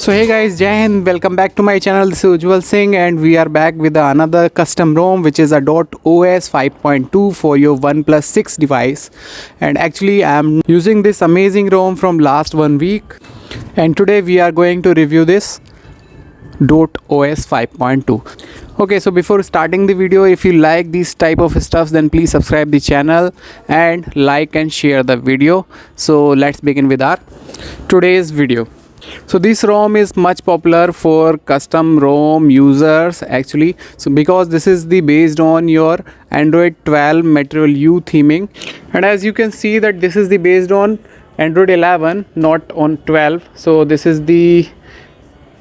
So hey guys, Jai Hind, welcome back to my channel. This is Ujjwal Singh and we are back with another custom ROM which is a .os 5.2 for your OnePlus 6 device. And actually I am using this amazing ROM from last 1 week, and today we are going to review this .os 5.2. Okay, so before starting the video, if you like these type of stuff, then please subscribe the channel and like and share the video. So let's begin with our today's video. So this ROM is much popular for custom ROM users actually. So because this is the based on your Android 12 Material U theming, and as you can see that this is the based on Android 11, not on 12. So this is the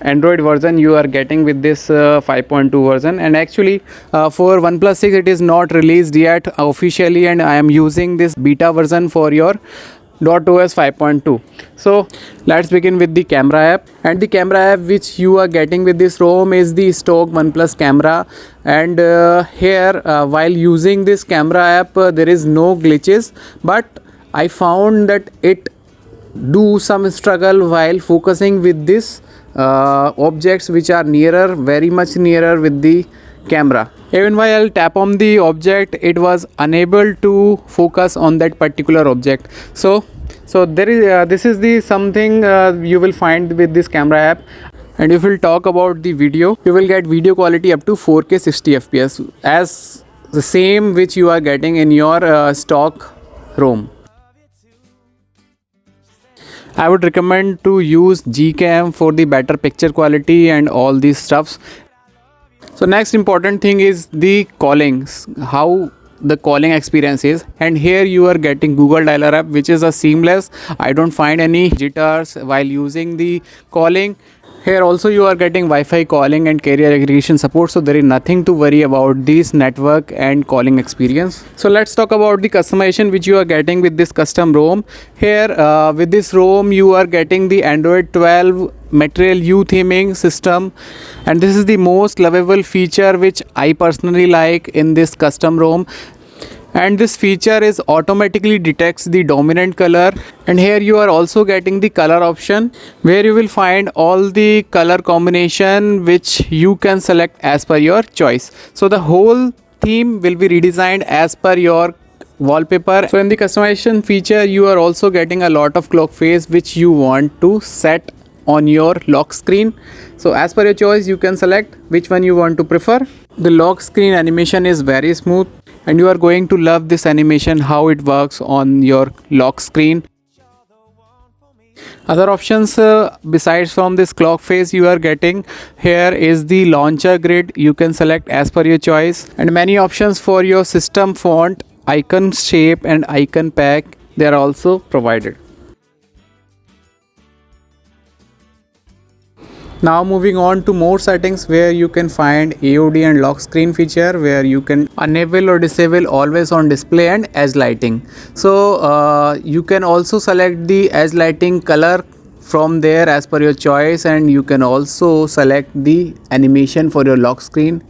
Android version you are getting with this 5.2 version, and actually for OnePlus 6 it is not released yet officially, and I am using this beta version for your .os 5.2. So let's begin with the camera app, and the camera app which you are getting with this ROM is the stock OnePlus camera. And here while using this camera app there is no glitches, but I found that it do some struggle while focusing with this objects which are nearer, very much nearer with the camera. Even while I'll tap on the object, it was unable to focus on that particular object. So there is this is the something you will find with this camera app. And if we'll talk about the video, you will get video quality up to 4K 60 FPS as the same which you are getting in your stock ROM. I would recommend to use Gcam for the better picture quality and all these stuffs. So next important thing is the callings, how the calling experience is. And here you are getting Google Dialer app, which is a seamless. I don't find any jitters while using the calling. Here also you are getting Wi-Fi calling and carrier aggregation support, so there is nothing to worry about this network and calling experience. So let's talk about the customization which you are getting with this custom ROM. Here with this ROM you are getting the Android 12 Material U theming system, and this is the most lovable feature which I personally like in this custom ROM. And this feature is automatically detects the dominant color, and here you are also getting the color option where you will find all the color combination which you can select as per your choice. So the whole theme will be redesigned as per your wallpaper. So in the customization feature you are also getting a lot of clock phase which you want to set on your lock screen. So as per your choice you can select which one you want to prefer. The lock screen animation is very smooth, and you are going to love this animation, how it works on your lock screen. Other options besides from this clock phase you are getting here is the launcher grid. You can select as per your choice, and many options for your system font, icon shape and icon pack, they are also provided. Now moving on to more settings, where you can find AOD and lock screen feature, where you can enable or disable always on display and edge lighting. So you can also select the edge lighting color from there as per your choice, and you can also select the animation for your lock screen.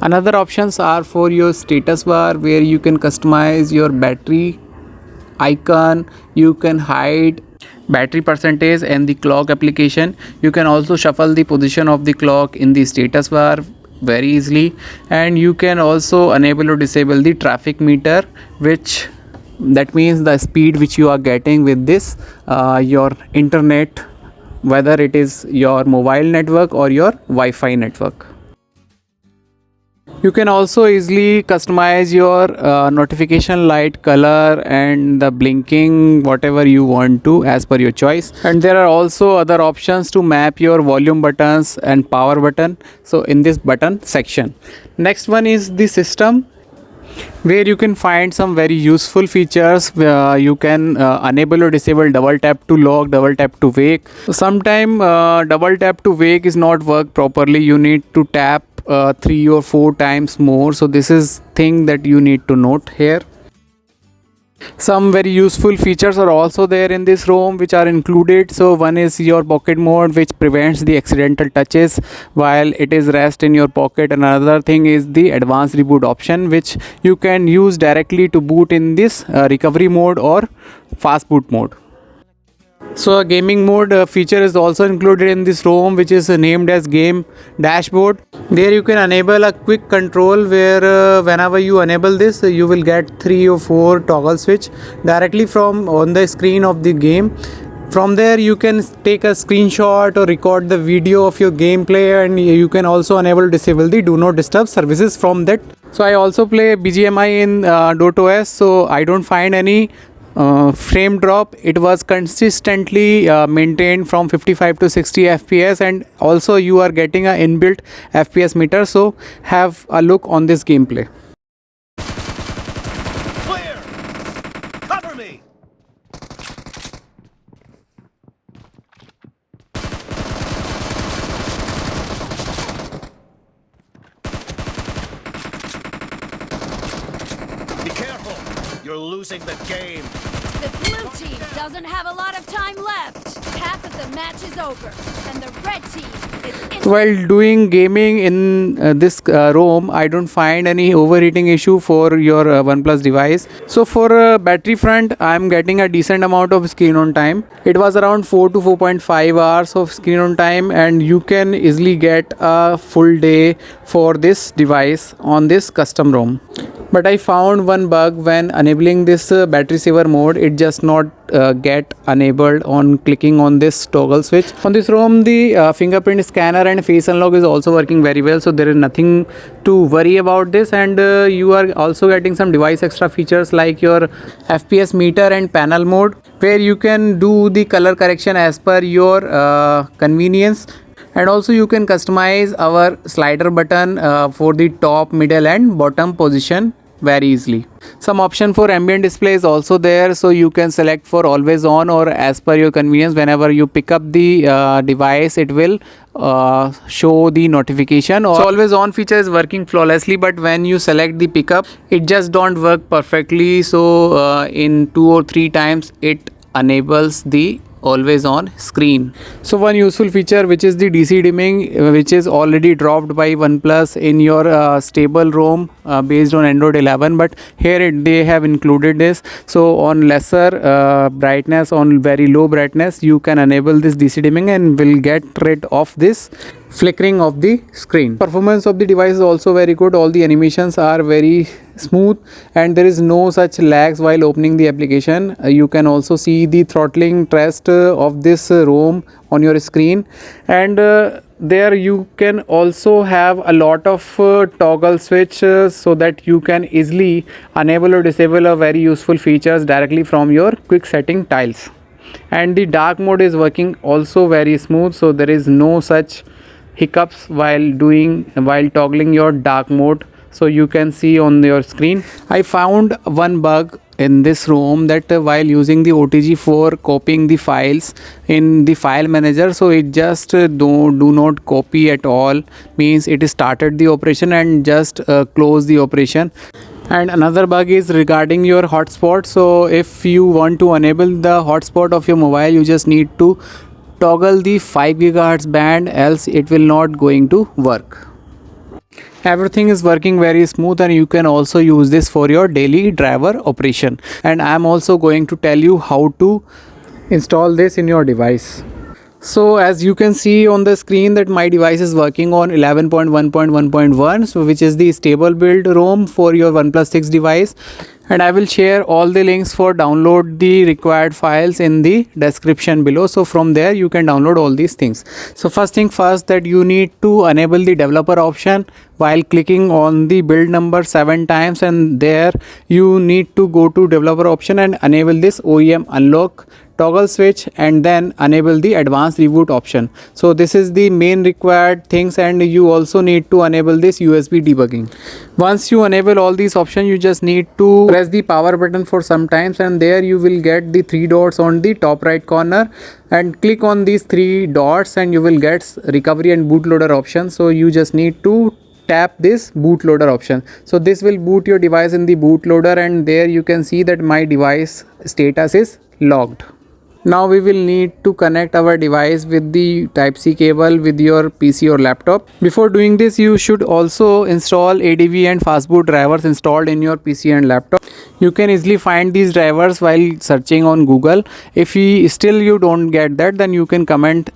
Another options are for your status bar, where you can customize your battery icon, you can hide battery percentage and the clock application. You can also shuffle the position of the clock in the status bar very easily, and you can also enable or disable the traffic meter, which that means the speed which you are getting with this your internet, whether it is your mobile network or your Wi-Fi network. You can also easily customize your notification light color and the blinking, whatever you want to as per your choice. And there are also other options to map your volume buttons and power button, so in this button section. Next one is the system, where you can find some very useful features. You can enable or disable double tap to lock, double tap to wake. Sometime double tap to wake is not work properly, you need to tap 3 or 4 times more. So this is thing that you need to note here. Some very useful features are also there in this ROM which are included. So one is your pocket mode, which prevents the accidental touches while it is rest in your pocket. Another thing is the advanced reboot option, which you can use directly to boot in this recovery mode or fast boot mode. So a gaming mode feature is also included in this ROM, which is named as Game Dashboard. There you can enable a quick control where whenever you enable this, you will get 3 or 4 toggle switch directly from on the screen of the game. From there you can take a screenshot or record the video of your gameplay, and you can also enable disable the do not disturb services from that. So I also play BGMI in .os, so I don't find any frame drop. It was consistently maintained from 55 to 60 fps, and also you are getting a inbuilt fps meter, so have a look on this gameplay. Clear! Cover me! Be careful! You're losing the game. The blue team doesn't have a lot of time left. Half of the match is over, and the red team is in. While doing gaming in this ROM, I don't find any overheating issue for your OnePlus device. So for battery front, I'm getting a decent amount of screen on time. It was around 4 to 4.5 hours of screen on time, and you can easily get a full day for this device on this custom ROM. But I found one bug when enabling this battery saver mode. It just not get enabled on clicking on this toggle switch. On this ROM, the fingerprint scanner and face unlock is also working very well, so there is nothing to worry about this. And you are also getting some device extra features like your FPS meter and panel mode, where you can do the color correction as per your convenience. And also you can customize our slider button for the top, middle and bottom position very easily. Some option for ambient display is also there, so you can select for always on or as per your convenience. Whenever you pick up the device, it will show the notification. So always on feature is working flawlessly, but when you select the pickup, it just don't work perfectly. So in 2 or 3 times it enables the always on screen. So one useful feature, which is the DC dimming, which is already dropped by OnePlus in your stable ROM based on Android 11, but here they have included this. So on lesser brightness, on very low brightness, you can enable this DC dimming and will get rid of this flickering of the screen. Performance of the device is also very good. All the animations are very smooth and there is no such lags while opening the application. You can also see the throttling test of this ROM on your screen, and there you can also have a lot of toggle switch so that you can easily enable or disable a very useful features directly from your quick setting tiles. And the dark mode is working also very smooth, so there is no such hiccups while toggling your dark mode. So you can see on your screen. I found one bug in this ROM that while using the OTG for copying the files in the file manager, so it just do not copy at all, means it started the operation and just close the operation. And another bug is regarding your hotspot. So if you want to enable the hotspot of your mobile, you just need to toggle the 5 GHz band, else it will not going to work. Everything is working very smooth, and you can also use this for your daily driver operation. And I am also going to tell you how to install this in your device. So as you can see on the screen that my device is working on 11.1.1.1, so which is the stable build ROM for your OnePlus 6 device, and I will share all the links for download the required files in the description below. So from there you can download all these things. So first thing first, that you need to enable the developer option while clicking on the build number 7 times, and there you need to go to developer option and enable this OEM unlock toggle switch, and then enable the advanced reboot option. So this is the main required things, and you also need to enable this USB debugging. Once you enable all these options, you just need to press the power button for some times, and there you will get the 3 dots on the top right corner, and click on these 3 dots and you will get recovery and bootloader option. So you just need to tap this bootloader option. So this will boot your device in the bootloader, and there you can see that my device status is logged. Now we will need to connect our device with the Type-C cable with your PC or laptop. Before doing this, you should also install ADV and fastboot drivers installed in your PC and laptop. You can easily find these drivers while searching on Google. If you don't get that, then you can comment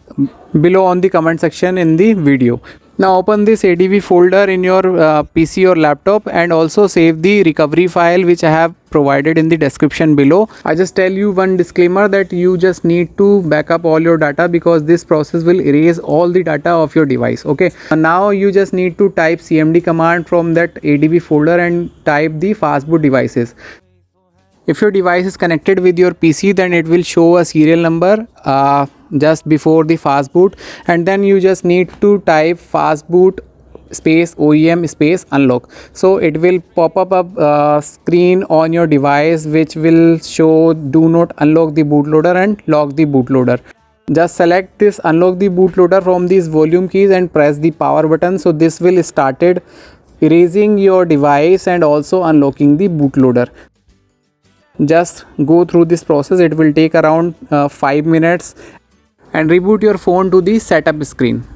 below on the comment section in the video. Now open this ADV folder in your PC or laptop, and also save the recovery file which I have provided in the description below. I just tell you one disclaimer that you just need to back up all your data, because this process will erase all the data of your device. Okay, now you just need to type cmd command from that ADV folder and type the fastboot devices. If your device is connected with your PC, then it will show a serial number just before the fastboot, and then you just need to type fastboot space OEM space unlock. So it will pop up a screen on your device which will show do not unlock the bootloader and lock the bootloader. Just select this unlock the bootloader from these volume keys and press the power button. So this will started erasing your device and also unlocking the bootloader. Just go through this process. It will take around 5 minutes, and reboot your phone to the setup screen.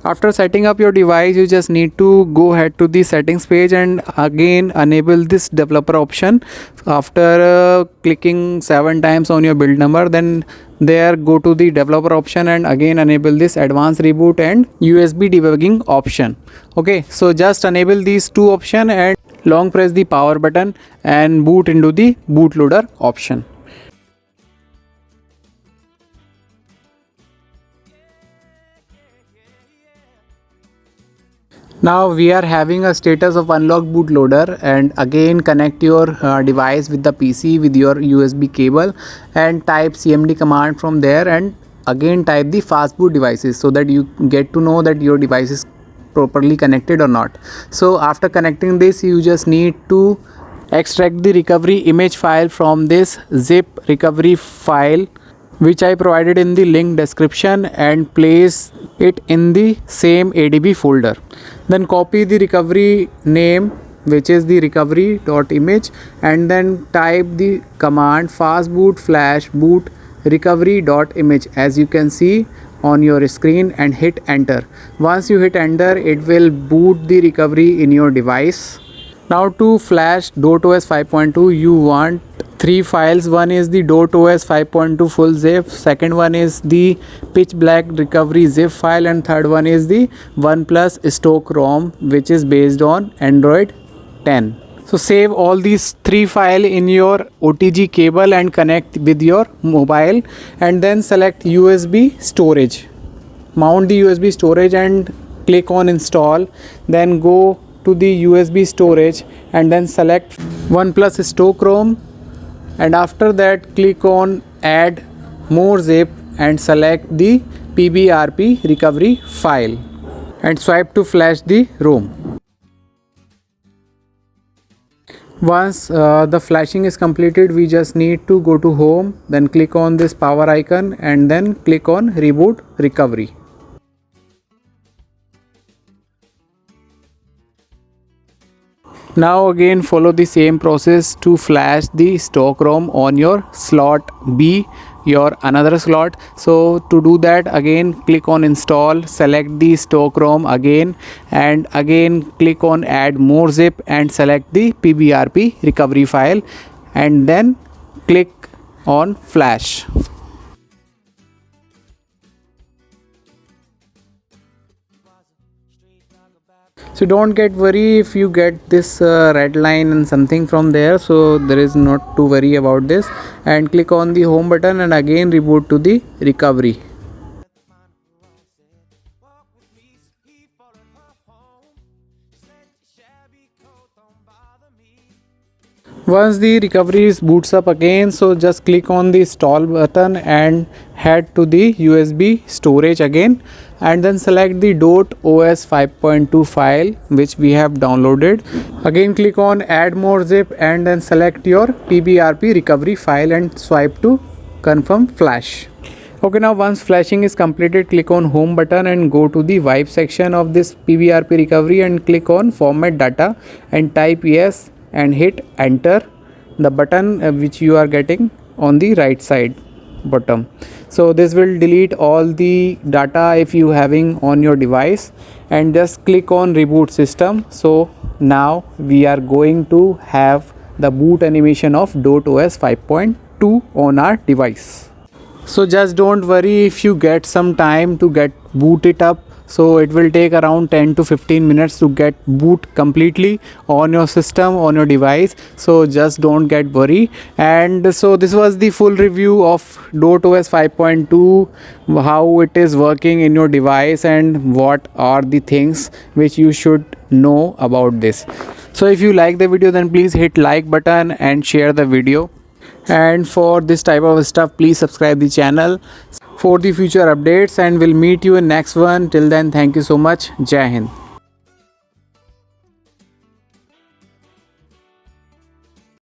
After setting up your device, you just need to go ahead to the settings page and again enable this developer option. After clicking 7 times on your build number, then there go to the developer option and again enable this advanced reboot and USB debugging option. Okay, so just enable these two options and long press the power button and boot into the bootloader option. Now we are having a status of unlock bootloader, and again connect your device with the PC with your USB cable and type cmd command from there, and again type the fastboot devices so that you get to know that your device is properly connected or not. So after connecting this, you just need to extract the recovery image file from this zip recovery file which I provided in the link description, and place it in the same ADB folder. Then copy the recovery name, which is the recovery.image, and then type the command fastboot flash boot recovery.image as you can see on your screen, and hit enter. Once you hit enter, it will boot the recovery in your device. Now to flash .os 5.2, you want 3 files. One is the .os 5.2 full zip, second one is the pitch black recovery zip file, and third one is the OnePlus stock ROM which is based on Android 10. So save all these 3 files in your OTG cable and connect with your mobile, and then select USB storage. Mount the USB storage and click on install. Then go to the USB storage and then select OnePlus stock ROM, and after that click on add more zip and select the PBRP recovery file and swipe to flash the ROM. Once the flashing is completed, we just need to go to home, then click on this power icon and then click on reboot recovery. Now again follow the same process to flash the stock ROM on your slot B, your another slot. So to do that, again click on install, select the stock ROM again, and again click on add more zip and select the PBRP recovery file, and then click on flash. So don't get worry if you get this red line and something from there, so there is not to worry about this, and click on the home button and again reboot to the recovery. Once the recovery is boots up again, so just click on the install button and head to the USB storage again, and then select the .os 5.2 file which we have downloaded. Again click on add more zip and then select your PBRP recovery file and swipe to confirm flash. Okay, now once flashing is completed, click on home button and go to the wipe section of this PVRP recovery and click on format data and type yes and hit enter, the button which you are getting on the right side bottom. So this will delete all the data if you having on your device, and just click on reboot system. So now we are going to have the boot animation of .os 5.2 on our device. So just don't worry if you get some time to get boot it up. So it will take around 10 to 15 minutes to get boot completely on your system, on your device. So just don't get worried. And so this was the full review of .os 5.2, how it is working in your device and what are the things which you should know about this. So if you like the video, then please hit like button and share the video. And for this type of stuff, please subscribe the channel for the future updates, and we'll meet you in next one. Till then, thank you so much. Jai Hind.